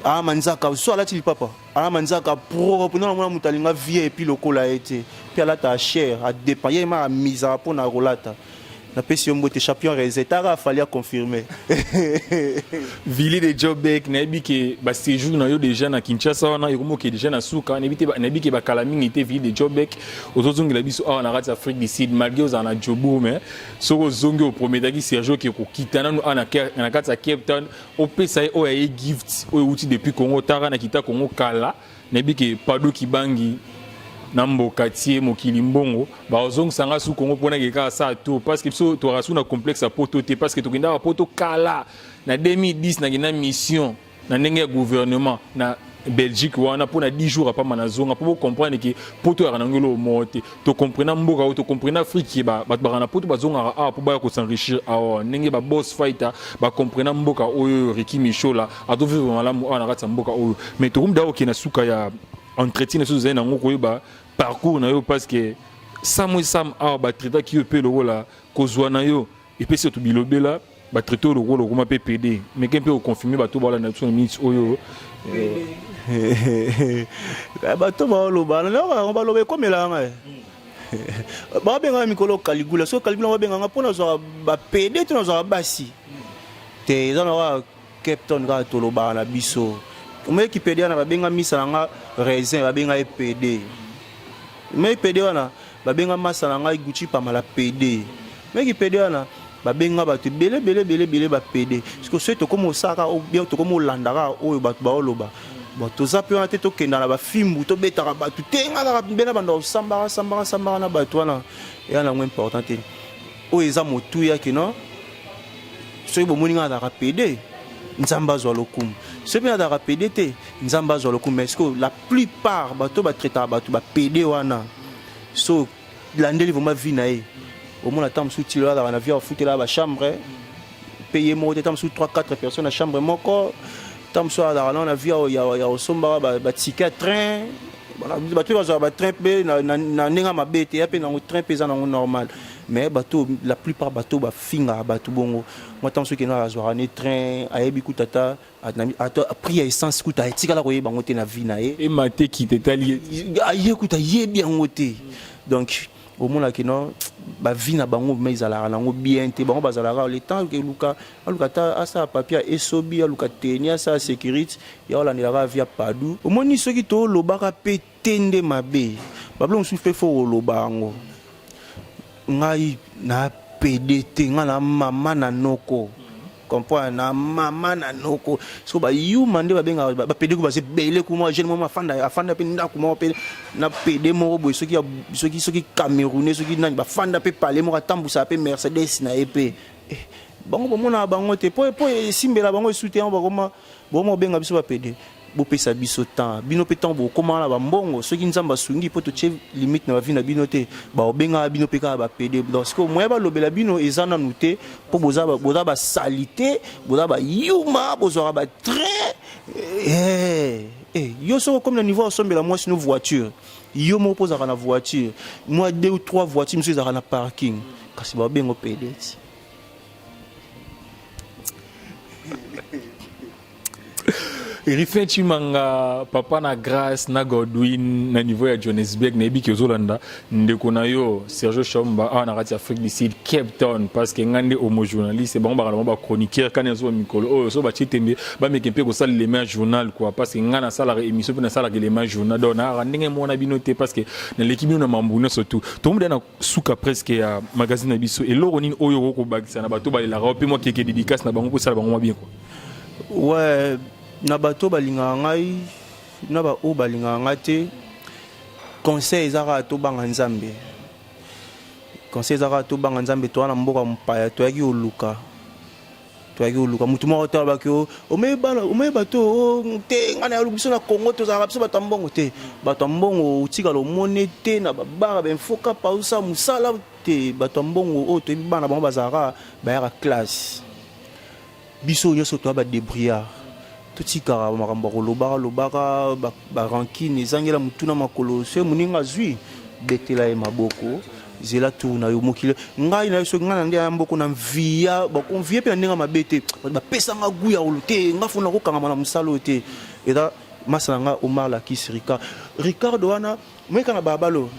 a manzaka so alati lipapa a manzaka propre na mona mutalinga vie et puis lokola été puis là ta cher a dépendre ma mise à pour na rolata na pesi mbote champion Rezé tara fallait confirmer Vili de Jobek na bi ke ba séjour na yo déjà na Kinshasa wana yomo ke déjà na suka na bi ke ba kalamingi te Vili de Jobek ozozongela biso awa na rati Afrique du Sud malgré aux na jobu mais soko zongi au premier daki Sergio ke ko kitana na kati Cape Town o pesa o ya gift o uti depuis Congo tara na kita Congo kala na bi ke Pado Kibangi namboka tie mokili mbongo bazongisanga su Congo pona keka sa to parce que biso to rasu na complexe poto te parce que tokenda poto kala na 2010 na gina mission na ndenge ya gouvernement na Belgique wana pona 10 jours apa manazonga pour comprendre que poto ya nangelo mote to comprendre mboka to comprendre Afrique ba na poto bazonga a pour ba ko s'enrichir a ndenge ba boss fighter ba comprendre mboka oyo Ricky Michola a to vivre malamu na kati mboka oyo mais to kumda o kina suka ya entretien sur zena ngoko ba parcours na yo parce que Sam ba traiter qui peut le rôle ko zwana yo et puis surtout bilobela ba traiter le rôle comme PPD mais qu'un peu confirmer ba to ba la nature minutes oyo bato baloba on baloba ekomela babenga mikolo Caligula so Caligula babenga mpona zwa bapede te nazwa basi te eza na Captain ka toloba na biso omeki pede na babenga misa nga raisin babenga epede me pede wana babenga masa nga Gucci pa mala pede meki pede wana babenga bato bele bapede parce que so to comme osaka ou bien to comme olandaka oyo bato baoloba bon toza pe wana te tokenda na bafimbu tobetaka bato tenga na bena banda osambaka na bato wana eya nango important te oyo eza motuya ke non soki bomoni nga azalaka pede nzambe azwa lokumu soki mpe azalaka pede te nzambe azwa lokumu mais que la plupart bato batraitaka bato bapede wana so landeli vraimen vi na ye omona ntango mosusu tilo azalaka na vi afutela bachambre paye moko te ntango mosusu 3-4 personnes na chambre moko ntango mosusu azalaka nao na vi ya osombaka batike ya train bato bazwaka batrain mpe na ndenge mabe te ya mpe nango train mpe eza nango normal mais bato la plupart bato bafingaka bato bongo mwa ntango soki ena azwaka ne train ayebi kuta ata prix ya essence kuta etikala koyeba yango te na vi na ye emate kitetali aye kuta yebi yango te donc omonaki no bavi na bango me ezalaka nango bien te bango bazalaka le temps ke aluka ta asala papier esobi aluka teni asala sécurité ya olandelaka vi ya padu omoni soki tolobaka mpe te nde mabe babilo mosusu mpe fo oloba yango ngai na pede te ngai na mama na noko comprendre na mama na noko so ba yuma nde babenga bapede ko bazebele kuma jeune mama afanda pe ndako moko pe na pede moko boy soki Camerounais soki nani bafanda pe parler moko atambusa pe Mercedes na EP bango bomona bango te po simbela bango soutien bakoma bomo benga biso bapede bopesa biso temps bino pe temps bokoma na bambongo soki nzamba sungi po to che limite na bavi na bino te ba obenga bino pe ka bapede parce que moya balobela bino eza nanu te po boza ba salité boza ba yuma bozora ba train yo so comme le niveau osombela moi sino voiture yo mo posaka na voiture moi 2 ou 3 voitures monsieur zaka na parking kasi ba bengo pede Rifin Chimanga papa na Grace na Godwin na niveau ya Johannesburg na ebi kozolanda ndeko na yo Serge Chomba na Radio Afrique du Sud Cape Town parce que ngande homo journaliste bon ba chroniqueur kana zo mikolo oh so ba chitembe ba mekempe ko sala les mains journal quoi parce que ngana sala émission pe na sala les mains journal donc na ndenge mona binoté parce que na l'équipe na mambuna surtout tout le monde na suka presque ya magazine biso et loroni oyo ko bagisa na bato ba la rope moi qui dédicace na bango ko sala bango bien quoi ouais na bato balinga ngai na ba o balinga ngate conseil ezaka to banga nzambe to na mboka mpaya to yaki oluka mutu moko to ba ko o me bato te ngana ya lubiso na Congo to za biso bato mbongo te bato mbongo utika lo monete na babara ben foka pausa musala te bato mbongo o to bana bango bazara ba ya classe biso nyoso to ba débrouillard totika makambo kolobaka ba rankine ezangela mutuna makolo se muninga zwi betela e maboko zela tourna yo mokile ngai na so ngana ndia mboko na mvia ba konvie pe na ndinga mabete ba pesa nga guya olote ngafuna ko kanga na musalo te eta masanga Omar la kisirika Ricardo wana mweka na babalo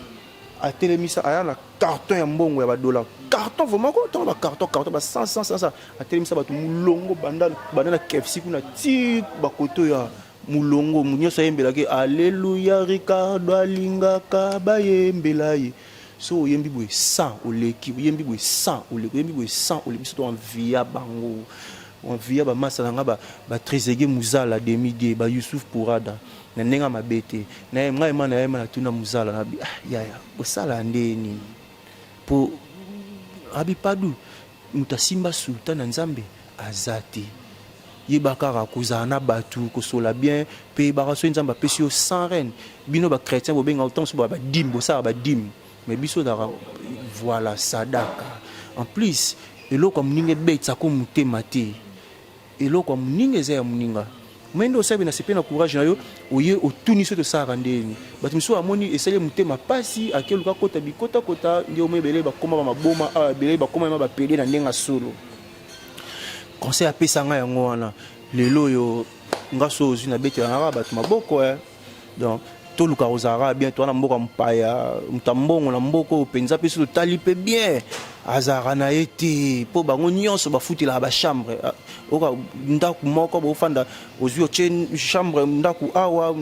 a telemisa aya na carton ya mbongo ya ba dollar carton vraiment ko to ba carton ba 100 a telemisa ba mulongo banda KFC kuna ti ba koto ya mulongo munyosa yembela ke alleluia Ricardo alingaka ba yembela yi so yembi boy 100 oleki yembi boy 100 oleki yembi boy 100 oleki so to en via bango on via ba masa nga ba Trésegé Muzala demi-die ba Youssouf Pourada na nenga mabete na ngai mana na tuna Muzala na ya osala ndeni po abi padu mutasimba sultan na Nzambe azati yebaka kozana batu kosola bien pe ba so Nzamba pesio sans reine bino ba chrétien bo benga autant so ba dim bo sa ba dim mais biso dara voilà sadaka en plus eloko mninge betsa ko mutema te eloko mninge za ya mninga mwendo sabe na sepe na courage na yo oye otuni so to sara ndeni batu miso amoni esale mutema pasi akeluka kota bikota kota ndio mebele ba koma ba maboma bele ba koma ba pele na ndenga solo conseil a pesa nga yango wana lelo yo ngaso ozu na beti na batu maboko donc to luka ozara bien to na mboka mpaya mtambongo na mboko penza peso to talipe bien azara na ete po bango nyonso bafuti la ba chambre oka ndaku moko bo fanda ozu che chambre ndaku awa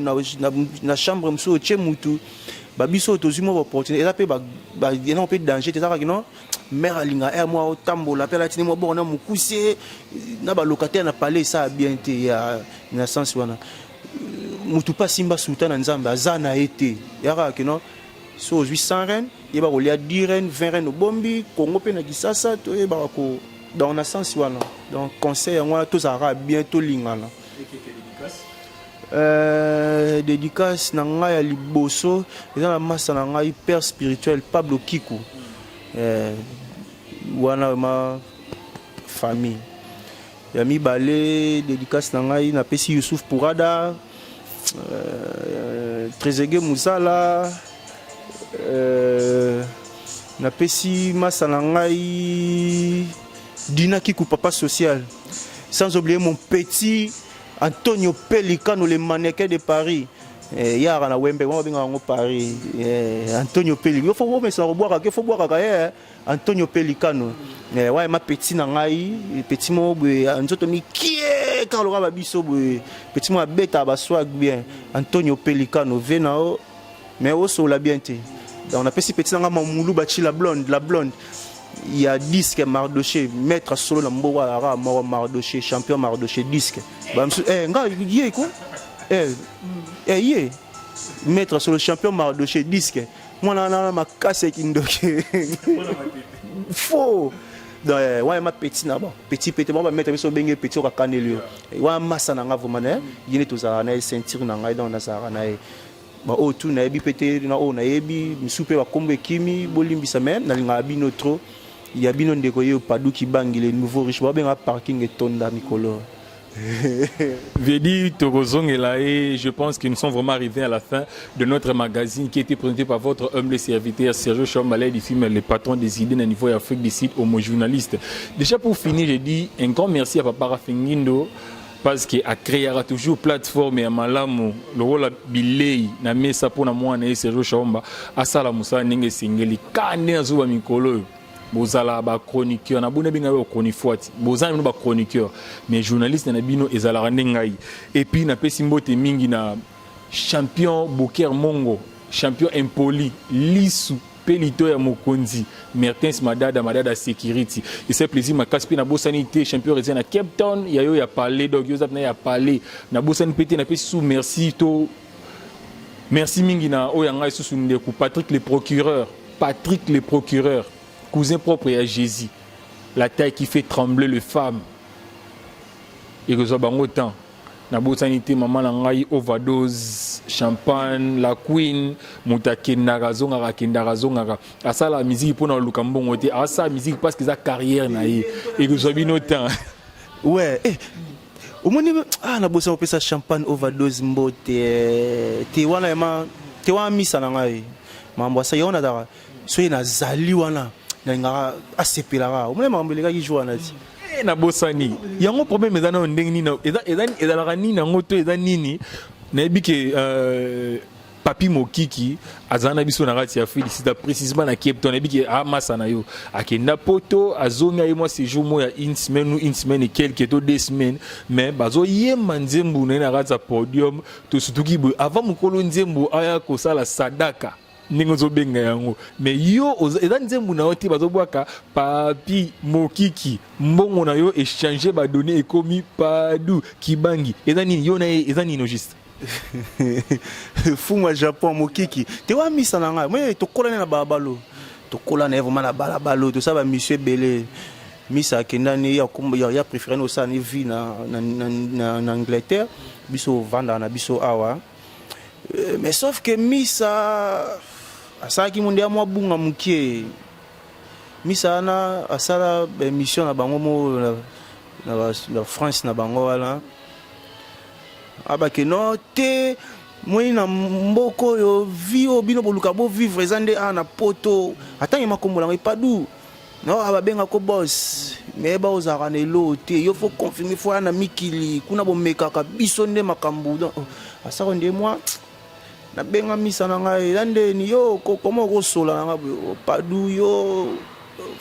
na chambre mso che mutu babiso tozimo ba opportunité eza pe ba ena pe danger te zaka non mère alinga moi au tambola pe la tini mo bona mukuse na ba locataire na palais ça bien te ya na sens wana mutu pa simba sultan Nzambe azana ete yaka que non so 800 reines yeba ko lia 10 reines 20 reines bombi Congo pe na Kisasa to yeba ko dans na sens wana donc conseil moi tous ara bien to lingana dédicace na ngai ya liboso eza na masa na ngai père spirituel Pablo Kiku wana ma famille ya mibale dédicace na ngai na pesi Youssouf Pourada Trésegé Muzala na pesi masa na ngai Dina Kiku papa social sans oublier mon petit Antonio Pelicano, le mannequin de Paris. Yara na Wembe, on va en Paris. Antonio Pelicano. Il faut boire, il faut boire. Antonio Pelicano. Ouais, ma petite nangai, petit mot, Antonio qui est quand le rababiso, petit mot bêta, swag bien. Antonio Pelicano, venao, mais aussi la bienté. On a petit petit nanga Moulou Bachi la blonde. Il y a disque Mardoché, maître solo na mboa ara mort Mardoché, champion Mardoché disque. Nga yé ko? Yé. Maître solo champion Mardoché disque. Moi na ma casse kindoke. Faux. Donc ouais ma petit na bon. Petit moi ba mettre so benge petit ka kanelio. Wa massa na nga vraiment yene to za na ceinture na nga dans na za na ba o tu na ebi pété na o na ebi misupe ba kombe kimi bolimbisa même na linga bino trop. Il y a bien des coyotes Padou qui bang les nouveaux riches. Il y a un parking et tonda Mikolo. Vedi Torozong est là et je pense que nous sommes vraiment arrivés à la fin de notre magazine qui a été présenté par votre humble serviteur Sergio Chambalay du film Les Patrons des idées au niveau Afrique du Sud, homo journaliste. Déjà pour finir, j'ai dit un grand merci à Papa Rafengindo parce qu'il a créé toujours plateforme et à Malamu le rôle à Bilei na mesa pour na moi na Sergio Chamba à Sala Moussa Nenge Singeli kane azuba Mikolo. Bozala ba chroniqueur na buna binga ba chronifuati bozala no ba chroniqueur mais journaliste na bino ezala ndengai et puis na pesi mbote mingi na champion Boker Mongo champion impoli lisu pelito ya mokonzi Mertens madada security et c'est plaisir ma casse na bosanité champion résident na Cape Town yayo ya parler donc yo zap na ya parler na bosan pété na pesi sous merci to merci mingi na oyanga sous ndeku Patrick le procureur cousin propre à Jésus, la taille qui fait trembler les femmes. Et que ça va autant. Na bosanité maman langai overdose champagne la queen mutake narazonga kindarazonga asa la musique pour na lukambongo te asa musique parce que sa carrière na et que ça bien autant. Ouais, au moins na bosa opesa champagne overdose mbote te wana ma te wa misa langai mambo sa yona dara so na zali wana na asepelaka omona mambelega ki joua nati na bosani yango problème eza na ndenge nini ezalaka nini yango to eza nini nayebi ke papi mokiki azala na biso na kati ya Afrique sida précisément na Cape Town nayebi ke amasa na yo akenda poto azonga ye moi séjour mo ya une semaine et quelques to 2 semaines mais bazo yemba nzembo na kati ya podium to surtout ki avant mokolo nzembo aya kosala sadaka ndenge ozobenga yango mais yo eza nzembo na yo te bazobwaka papi mokiki mbongo na yo échanger badonné ekomi padu kibangi eza nini yo na ye eza nini juste fuma Japon mokiki te wa misa na ngai moi tokolana na balabalo tokolana vraiment na balabalo to ça ba monsieur belé misa kendani ya préféré no ça ni vie na Angleterre biso vanda na biso awa mais sauf que misa asaki monde ya mwa bunga mukie misa na asala mission na bango mo na France na bango wala abake no te moi na mboko yo vio bino boluka bo vivre zande ana poto atangi makombola ngai padu no ababenga ko boss mais ba ozara ne lote yo faut confirmer faut na mikili kuna bomeka ka biso nde makambu asako nde moi na benga misa na ngai lande ni yo comment ko sola na ngai padu yo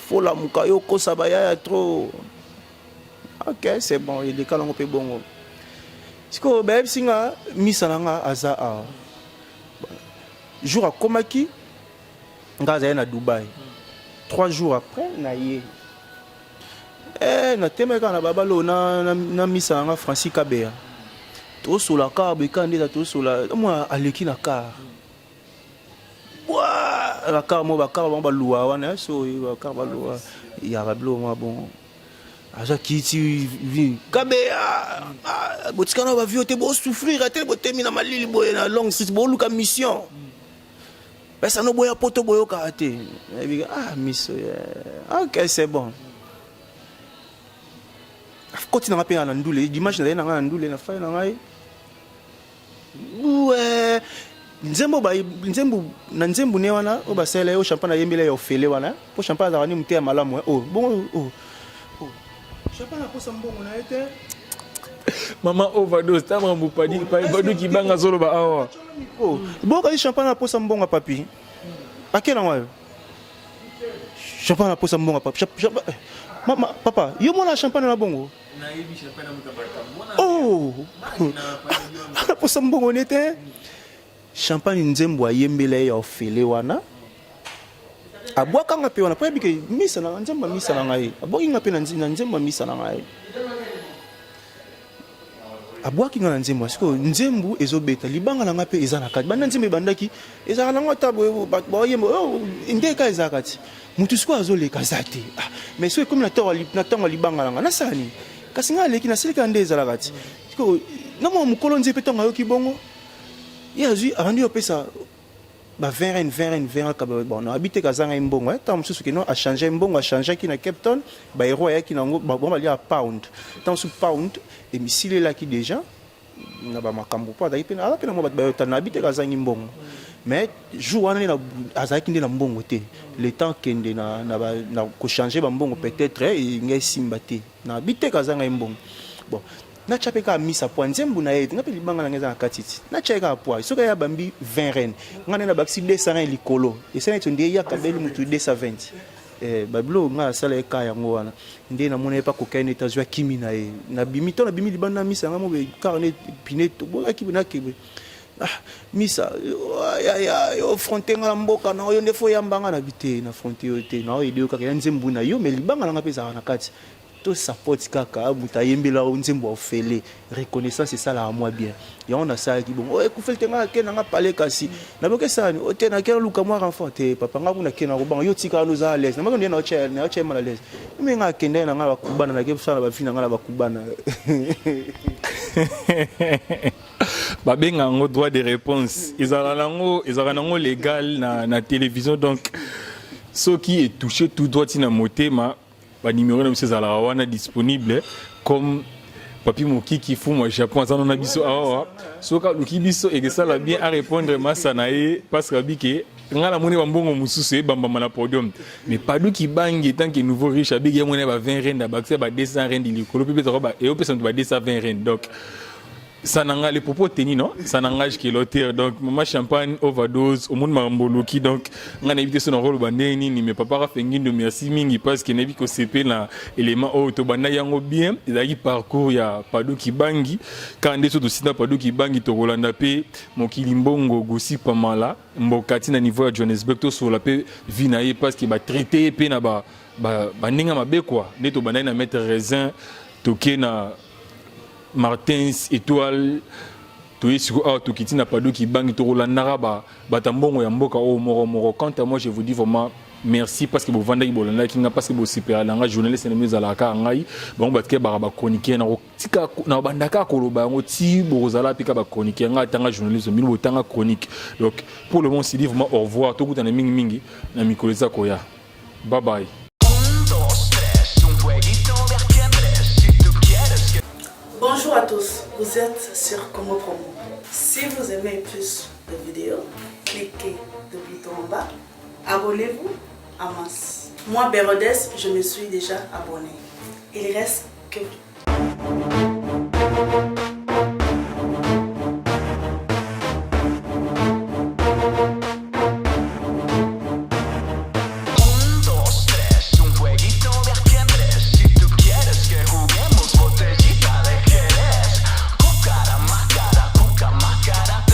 faut la muka yo ko sabaya trop OK c'est bon il est calme pe bongo siko ba singa misa na nga aza a jour a komaki ngaza na Dubai 3 jours après na ye na temeka na babalo na misa nga Francis Kabea to sola ka bekande to sola moi aleki na car wa la car mo ba car ba luwa wana so ba car ba luwa ya bablo mo bon aza kiti vi Kabea botikana ba viote bo souffrir atel bo termina malili boye na long street bo luka mission pesa no boya poto boyo kate miso OK c'est bon continue na pena na ndule dimanche na nga ndule na fa na ngai ouais nzembo ne wana o basela yo champagne yembele yo fele wana po champagne za wani mtea malamu bon champagne ko sambongo na ete mama overdose tama mbupadi badu kibanga zolo ba awa boka champagne po sambongo papi akela ngwayo champagne po sambongo papi mama papa yo mona champagne na bongo na yebi champagne mutabata mona po sambongo nete champagne nzembo ayembele ya ofele wana abwaka nga pe wana po yebike misa na nzembo misa na ngai aboki nga pe na nzembo misa na ngai abwaki nga na nzembo siko nzembo ezobeta libanga na nga pe eza na kati banda nzembo ebandaki eza na nga tabo ba yembo ndeka eza kati mutu siko azoleka zate mais siko comme na tonga libanga na nga na sani kasi nga leki na silika nde eza la kati siko na mo mukolo nzepe tonga yo kibongo ya zui arandi opesa ba 20 ka bon na habite kazanga imbongo tant mususu kino a changer mbongo a changer ki na Cape Town ba hero ya ki na ngo bon ba lia pound tant sous pound et misile là qui déjà na ba makambo pa dai pena ala pena mo ba ta na habite kazanga imbongo mais jour wana na azaki ndi na mbongo te le temps kende na ko changer ba mbongo peut-être ngai simba te na habite kazanga imbongo bon na chapeka misa po nzembu na yete ngape libanga na ngeza na katiti na cheka po soka ya bambi 20 ren ngana na baksi 200 ren likolo esena to ndiye ya kabeli mutu 220 bablo nga sala eka yango wana ndiye na mona pa kokaine tazwa kimi na ye na bimi to na bimi libanda misa ngamo be carnet pineto bo akibuna kebe misa ya yo fronte nga mboka na yo ndefo ya mbanga na bite na fronte yo te na yo ideo ka nzembu na yo me libanga na ngapeza na kati to support kaka muta yembela nzembo ofele reconnaissance c'est ça la moi bien ya on a ça qui bon ku feltenga kena nga pale kasi na boke sani o tena kena luka moi enfant te papa nga kuna kena robanga yo tika nous à l'aise na mako ndena o che mal à l'aise mais nga kenda na nga bakubana na ke sala ba fina nga bakubana babenga ngo droit de réponse ezala nango légal na télévision donc ce qui est touché tout droit na motema ba numéro na monsieur Zalawana disponible comme papi mokiki fu moi Japon ça na biso awa soka luki biso et que ça la bien à répondre masanae parce que bike ngala moni bambongo mususu e bamba na podium mais pas du ki bangi tant que nouveau riche abi ya moni ba 20 rand ba accès ba 200 rand likolo pe ba et on peut ça ba 220 rand donc ça n'engage les propos tenus, non? Ça n'engage que l'auteur. Donc, maman champagne, overdose, au monde maramboloki. Donc, on a évité son rôle bandeni, mais papa Rafengin de merci mingi parce qu'il n'a vu que c'est l'élément autobanda yango bien. Il a eu parcours, il y a Pado Kibangi. Quand on est sur le site Pado Kibangi, to Rolanda P, Mokilimbongo, Gossi Pamala, Mbokati na niveau à Johannesburg, to sur la paix, vinaye parce qu'il va traiter, pe na ba ninga mabe quoi. Neto bandai na mettre raisin, toke na Martins, Étoile, Tokiti n'a pas d'eau qui bang, Torolanara, Batambongo, Yamboka, Moro. Quant à moi, je vous dis vraiment merci parce que vous vendez Bolanda, parce que vous super à journaliste et les à la Karangai, bon, parce que Baraba chronique, na Bandaka Koloba, Oti, Borozala, Pika chronique, Tanga journaliste, Milo Tanga chronique. Donc, pour le moment, c'est dit vraiment au revoir, tout le monde mingi, na Mikoleza Koya. Bye bye. Bonjour à tous, vous êtes sur Congo Promo. Si vous aimez plus de vidéos, cliquez le bouton en bas, abonnez-vous en masse. Moi, Bérodès, je me suis déjà abonné. Il reste que...